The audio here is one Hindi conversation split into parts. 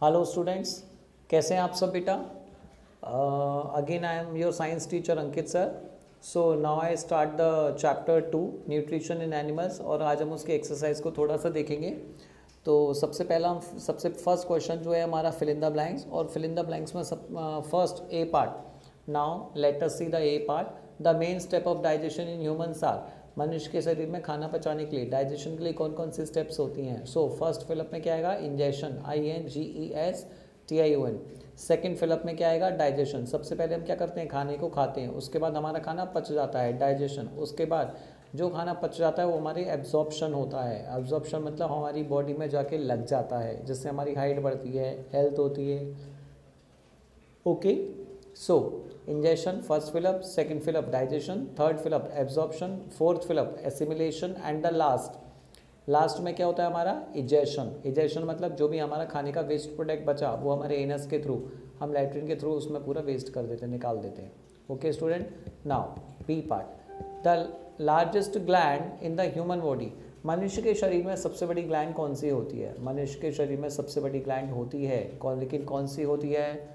हेलो स्टूडेंट्स, कैसे हैं आप सब बेटा। Again I am your science teacher Ankit sir. So now I start the chapter 2 nutrition in animals और आज हम उसके एक्सरसाइज को थोड़ा सा देखेंगे। तो सबसे पहला हम सबसे फर्स्ट क्वेश्चन जो है हमारा फिल इन द ब्लैंक्स, और फिल इन द ब्लैंक्स में first A part. Now let us see the A part. The main step of digestion in humans are. मनुष्य के शरीर में खाना पचाने के लिए, डाइजेशन के लिए कौन कौन सी स्टेप्स होती हैं। सो फर्स्ट फिलअप में क्या आएगा, इंजेशन, INGESTION। सेकेंड फिलअप में क्या आएगा, डाइजेशन। सबसे पहले हम क्या करते हैं, खाने को खाते हैं, उसके बाद हमारा खाना पच जाता है, डाइजेशन। उसके बाद जो खाना पच जाता है वो हमारी एब्जॉर्प्शन होता है। एब्जॉर्प्शन मतलब हमारी बॉडी में जाके लग जाता है, जिससे हमारी हाइट बढ़ती है, हेल्थ होती है। Okay, so ingestion first fill-up, second fill-up digestion, third fill-up absorption, fourth fill-up assimilation and the last में क्या होता है हमारा, egestion मतलब जो भी हमारा खाने का वेस्ट प्रोडक्ट बचा वो हमारे एनस के थ्रू, हम लैट्रिन के थ्रू उसमें पूरा वेस्ट कर देते हैं, निकाल देते हैं। Okay student, now B part. The largest gland in the human body. मनुष्य के शरीर में सबसे बड़ी ग्लैंड कौन सी होती है। मनुष्य के शरीर में सबसे बड़ी ग्लैंड होती है लेकिन कौन सी होती है।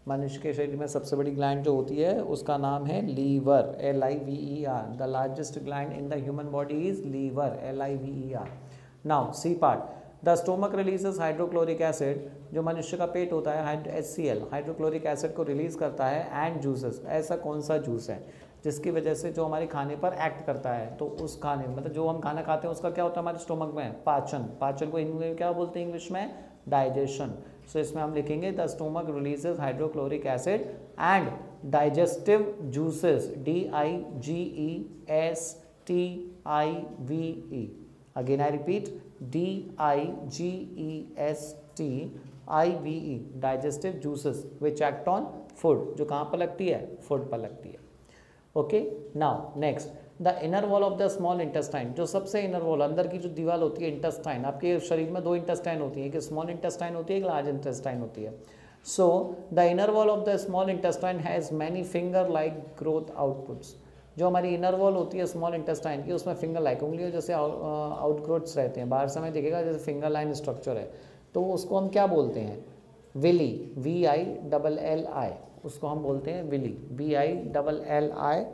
मनुष्य के शरीर में सबसे बड़ी ग्लैंड जो होती है उसका नाम है liver, LIVER। The largest gland in the human body is liver, LIVER। Now C part. The stomach releases hydrochloric acid. जो मनुष्य का पेट होता है HCl हाइड्रोक्लोरिक एसिड को रिलीज करता है, एंड जूसेस। ऐसा कौन सा जूस है जिसकी वजह से जो हमारे खाने पर एक्ट करता है। तो उस खाने मतलब जो हम खाना खाते हैं उसका क्या होता है हमारे स्टोमक में, पाचन को हिंदी में क्या बोलते हैं, इंग्लिश में डाइजेशन। सो इसमें हम लिखेंगे the stomach releases hydrochloric acid and digestive juices, DIGESTIVE। Again I repeat, DIGESTIVE, digestive juices which act on food. जो कहाँ पर लगती है, फूड पर लगती है। Okay, now next, the inner wall of the small intestine. जो सबसे इनर वॉल, अंदर की जो दीवार होती है, इंटेस्टाइन। आपके शरीर में दो इंटेस्टाइन होती है, एक स्मॉल इंटेस्टाइन होती है, एक लार्ज इंटेस्टाइन होती है। So the inner wall of the small intestine has many finger like growth outputs. जो हमारी इनर वॉल होती है स्मॉल इंटेस्टाइन की, उसमें फिंगर लाइक, उंगलियों जैसे आउटग्रोथ्स रहते हैं। बाहर से हमें दिखेगा जैसे फिंगर लाइन स्ट्रक्चर है, तो उसको हम क्या बोलते हैं, विली, VILLI। उसको हम बोलते हैं villi, VILLI,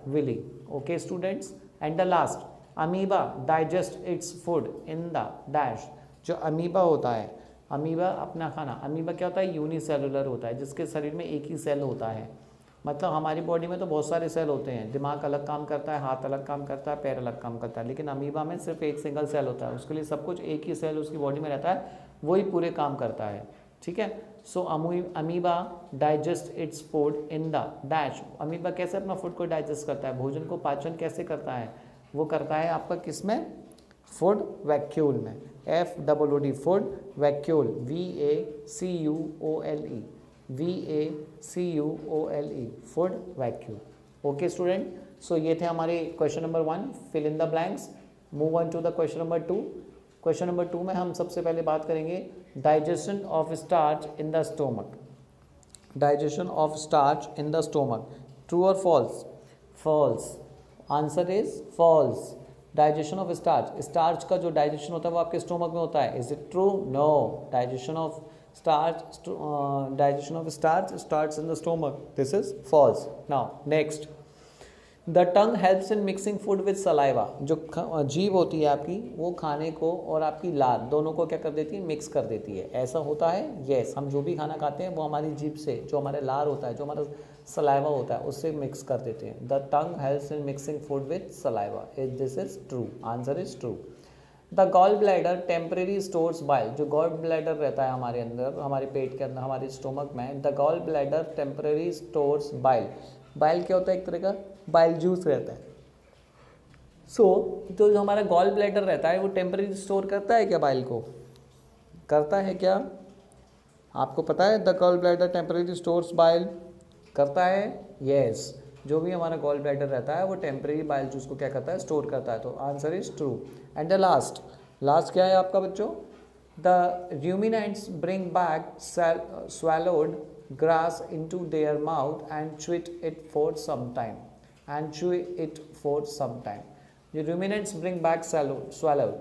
villi. Okay students, and the last, amoeba digest its food in the dash. जो अमीबा होता है, अमीबा अपना खाना, अमीबा क्या होता है, यूनिसेलुलर होता है, जिसके शरीर में एक ही सेल होता है। मतलब हमारी बॉडी में तो बहुत सारे सेल होते हैं, दिमाग अलग काम करता है, हाथ अलग काम करता है, पैर अलग काम करता है, लेकिन अमीबा में सिर्फ एक सिंगल सेल होता है। उसके लिए सब कुछ एक ही सेल उसकी बॉडी में रहता है, वही पूरे काम करता है। ठीक है, so amoeba digest its food in the dash. Amoeba कैसे अपना फूड को डाइजेस्ट करता है, भोजन को पाचन कैसे करता है, वो करता है आपका किस में, फूड वैक्यूल में, FOOD, food vacuole, VACUOLE, food vacuole. Okay student, so ये थे हमारे question number 1, fill in the blanks. Move on to the question number 2। Question number 2 में हम सबसे पहले बात करेंगे digestion of starch in the stomach. Digestion of starch in the stomach, true और false. False, answer is false. Digestion of starch, starch का जो डाइजेशन होता है वो आपके स्टोमक में होता है। Is it true? No, digestion of starch starts in the stomach. This is false. Now next, the tongue helps in mixing food with saliva. जो जीभ होती है आपकी, वो खाने को और आपकी लार दोनों को क्या कर देती है, मिक्स कर देती है। ऐसा होता है, यस। हम जो भी खाना खाते हैं वो हमारी जीभ से, जो हमारे लार होता है, जो हमारा सलाइवा होता है, उससे मिक्स कर देते हैं। The tongue helps in mixing food with saliva, this is true, answer is true. The gall bladder temporary stores bile. जो गॉल ब्लैडर रहता है हमारे अंदर, हमारे पेट के अंदर, हमारे स्टोमक में, the gall bladder temporary stores bile. Bile क्या होता है, एक तरह का बाइल जूस रहता है। तो जो हमारा गॉल ब्लैडर रहता है वो टेम्परेरी स्टोर करता है क्या, बाइल को करता है क्या, आपको पता है। The gall bladder temporary stores bile करता है, यस। जो भी हमारा गॉल ब्लैडर रहता है वो टेम्परेरी बाइल जूस को क्या करता है, स्टोर करता है। तो answer is true. And the last क्या है आपका बच्चों, the ruminants bring back swallowed grass into their mouth and chew it for some time. जो ruminants bring back swallowed,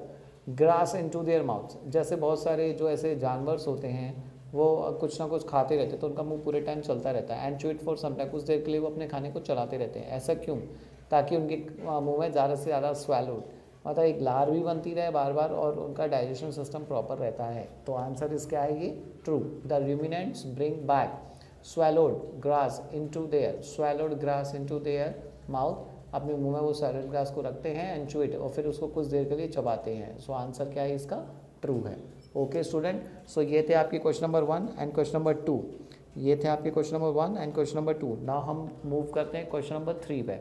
grass into their mouth, जैसे बहुत सारे जो ऐसे जानवर्स होते हैं वो कुछ ना कुछ खाते रहते हैं तो उनका मुंह पूरे टाइम चलता रहता है। एंड चू इट फॉर सम टाइम, कुछ देर के लिए वो अपने खाने को चलाते रहते हैं। ऐसा क्यों? ताकि उनके मुंह में ज़्यादा से ज़्यादा स्वैलोड, मतलब एक लार भी बनती रहे बार बार और उनका डाइजेशन सिस्टम प्रॉपर रहता है। तो आंसर इसका आएगी true. The ruminants bring back swallowed grass into their, swallowed grass into their mouth, अपने मुंह में वो स्वैलोड ग्रास को रखते हैं एंड चू इट, और फिर उसको कुछ देर के लिए चबाते हैं। सो आंसर क्या है इसका? ट्रू है। ओके स्टूडेंट, सो ये थे आपके question number 1 and question number 2। ये थे आपके question number 1 and question number 2। Now हम मूव करते हैं क्वेश्चन नंबर 3 पे।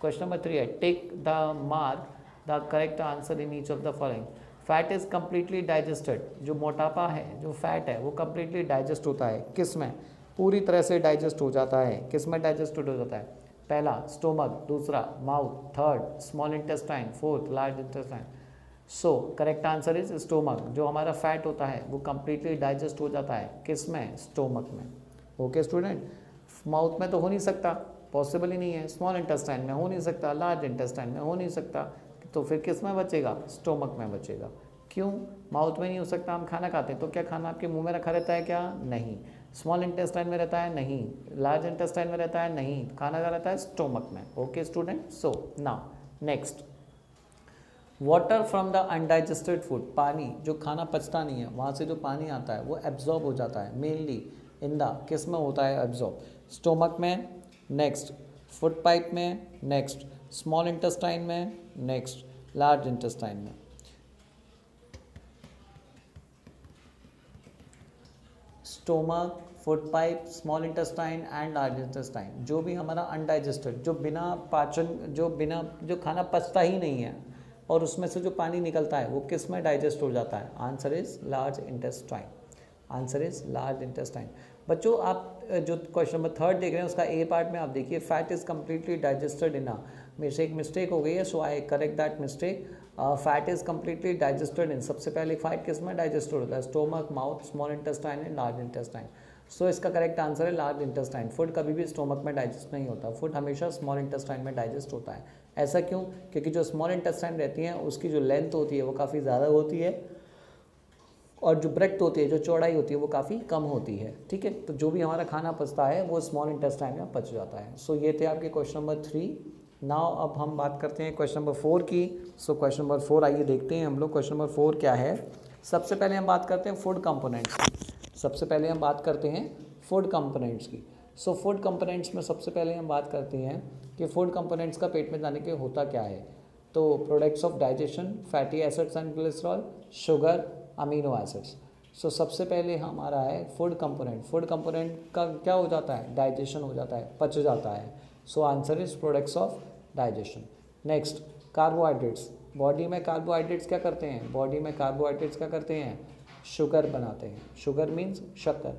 क्वेश्चन नंबर 3 है take the mark the correct answer in each of the following. Fat is completely digested, जो मोटापा है, जो फैट है वो कम्प्लीटली डाइजेस्ट होता है। किस में? पूरी तरह से डाइजेस्ट हो जाता है। किस में डाइजेस्टेड हो जाता है? पहला स्टोमक, दूसरा mouth, third small intestine, fourth large intestine. So correct answer is stomach. जो हमारा फैट होता है वो कम्प्लीटली डाइजेस्ट हो जाता है। किस में? स्टोमक में। ओके स्टूडेंट, माउथ में तो हो नहीं सकता, पॉसिबल ही नहीं है। स्मॉल इंटेस्टाइन में हो नहीं सकता, लार्ज इंटेस्टाइन में हो नहीं सकता, तो फिर किस में बचेगा? स्टोमक में बचेगा। क्यों? माउथ में नहीं हो सकता, हम खाना खाते हैं तो क्या खाना आपके मुंह में रखा रहता है क्या? नहीं। स्मॉल इंटेस्टाइन में रहता है? नहीं। लार्ज इंटेस्टाइन में रहता है? नहीं। खाना का रहता है स्टोमक में। Okay student, so now next, water from the undigested food, पानी जो खाना पचता नहीं है वहाँ से जो पानी आता है वो एब्जॉर्ब हो जाता है। मेनली इन द, किस में होता है एब्जॉर्ब? स्टोमक में, नेक्स्ट फूड पाइप में, नेक्स्ट स्मॉल इंटेस्टाइन में, नेक्स्ट लार्ज इंटेस्टाइन में। Stomach, food pipe, small intestine and large intestine, जो भी हमारा अनडाइजेस्टेड, जो बिना पाचन, जो खाना पचता ही नहीं है और उसमें से जो पानी निकलता है वो किस में डाइजेस्ट हो जाता है? Answer is large intestine. Answer is large intestine. बच्चों आप जो क्वेश्चन नंबर 3 देख रहे हैं उसका ए पार्ट में आप देखिए, fat is completely digested in, mistake हो गई है, so I correct that mistake. Fat is completely digested in, सबसे पहले फैट किस में डाइजेस्टेड होता है? Stomach, mouth, small intestine and large intestine. So इसका करेक्ट आंसर है लार्ज इंटेस्टाइन। फूड कभी भी स्टोमक में डाइजेस्ट नहीं होता, फूड हमेशा स्मॉल इंटेस्टाइन में डाइजेस्ट होता है। ऐसा क्यों? क्योंकि जो स्मॉल इंटेस्टाइन रहती है उसकी जो लेंथ होती है वो काफ़ी ज़्यादा होती है और जो ब्रेड्थ होती है, जो चौड़ाई होती है वो काफ़ी कम होती है। ठीक है, तो जो भी हमारा खाना पचता है वो स्मॉल इंटेस्टाइन में पच जाता है। सो ये थे आपके क्वेश्चन नंबर 3। नाउ अब हम बात करते हैं क्वेश्चन नंबर 4 की। सो क्वेश्चन नंबर 4 आइए देखते हैं हम लोग क्वेश्चन नंबर 4 क्या है। सबसे पहले हम बात करते हैं फूड कंपोनेंट्स की। सबसे पहले हम बात करते हैं फूड कंपोनेंट्स की। सो फूड कंपोनेंट्स में सबसे पहले हम बात करते हैं कि फूड कंपोनेंट्स का पेट में जाने के होता क्या है। तो products of digestion, fatty acids and glycerol, sugar, amino acids. So सबसे पहले हमारा है फूड कंपोनेंट। फूड कंपोनेंट का क्या हो जाता है? डाइजेशन हो जाता है, पच जाता है। So answer is products of digestion. Next, carbohydrates. Body में कार्बोहाइड्रेट्स क्या करते हैं? बॉडी में कार्बोहाइड्रेट्स क्या करते हैं? शुगर बनाते हैं। शुगर मीन्स शक्कर।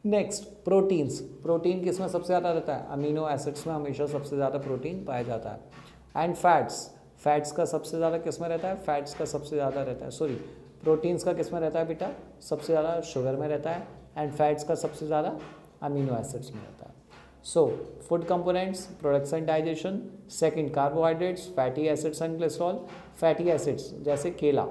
Next, proteins. प्रोटीन किस में सबसे ज़्यादा रहता है? अमीनो एसिड्स में हमेशा सबसे ज़्यादा प्रोटीन पाया जाता है। एंड फैट्स, फैट्स का सबसे ज़्यादा किस में रहता है? फैट्स का सबसे ज़्यादा रहता है, सॉरी, प्रोटीन्स का किस में रहता है बेटा? सबसे ज़्यादा शुगर में रहता है। एंड फैट्स का सबसे ज़्यादा अमीनो एसिड्स में रहता है। So food components, products and digestion. Second, carbohydrates, fatty acids and glycerol. Fatty acids जैसे केला,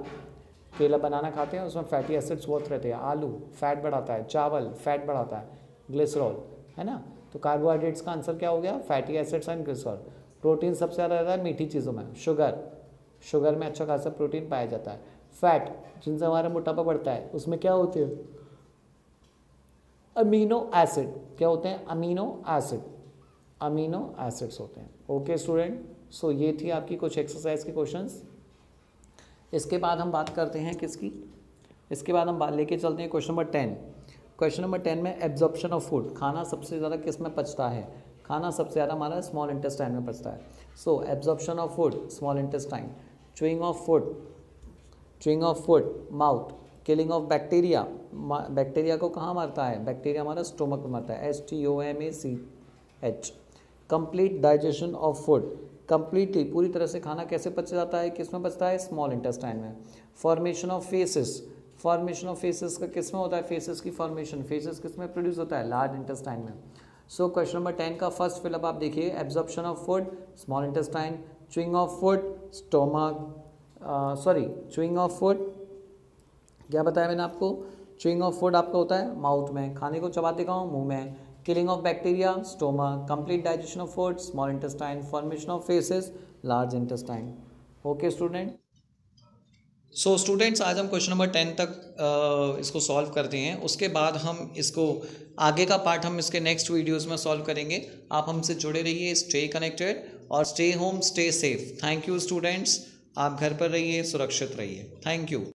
केला बनाना खाते हैं उसमें फैटी एसिड्स बहुत रहते हैं। आलू फैट बढ़ाता है, चावल फैट बढ़ाता है, ग्लिसरॉल, है ना। तो कार्बोहाइड्रेट्स का आंसर क्या हो गया? Fatty acids and glycerol. Protein सबसे ज़्यादा रहता है मीठी चीज़ों में, शुगर, शुगर में अच्छा खासा प्रोटीन पाया जाता है। फैट जिनसे हमारा मोटापा बढ़ता है उसमें क्या होते हैं? Amino acid. क्या होते हैं? अमीनो एसिड, अमीनो एसिड्स होते हैं। ओके स्टूडेंट, सो ये थी आपकी कुछ एक्सरसाइज के क्वेश्चंस। इसके बाद हम बात करते हैं किसकी? इसके बाद हम लेके चलते हैं क्वेश्चन नंबर 10। क्वेश्चन नंबर 10 में एब्जॉर्प्शन ऑफ फूड, खाना सबसे ज़्यादा किस में पचता है? खाना सबसे ज़्यादा हमारा स्मॉल इंटेस्टाइन में पचता है। So absorption of food, small intestine. Chewing of food, chewing of food, mouth. Killing of bacteria, bacteria को कहाँ मारता है? बैक्टीरिया हमारा स्टोमक में मारता है, STOMACH। Complete digestion of food, completely पूरी तरह से खाना कैसे पच जाता है? किस में पचता है? स्मॉल इंटेस्टाइन में। Formation of faces, formation of faces का किस में होता है? फेसेस की फॉर्मेशन, फेसेस किस में प्रोड्यूस होता है? लार्ज इंटेस्टाइन में। सो क्वेश्चन नंबर 10 का फर्स्ट फिलअप आप देखिए, absorption of food, small intestine, chewing of food stomach, chewing of food क्या बताया मैंने आपको, च्यूइंग ऑफ फूड आपका होता है माउथ में, खाने को चबाते कहाँ मुंह में, killing of bacteria stomach, complete digestion of food small intestine, formation of faces large intestine. Okay student, so students आज हम क्वेश्चन नंबर 10 तक इसको सॉल्व करते हैं, उसके बाद हम इसको आगे का पार्ट हम इसके नेक्स्ट वीडियोस में सॉल्व करेंगे। आप हमसे जुड़े रहिए, स्टे कनेक्टेड और stay home stay safe. Thank you students, आप घर पर रहिए, सुरक्षित रहिए। Thank you.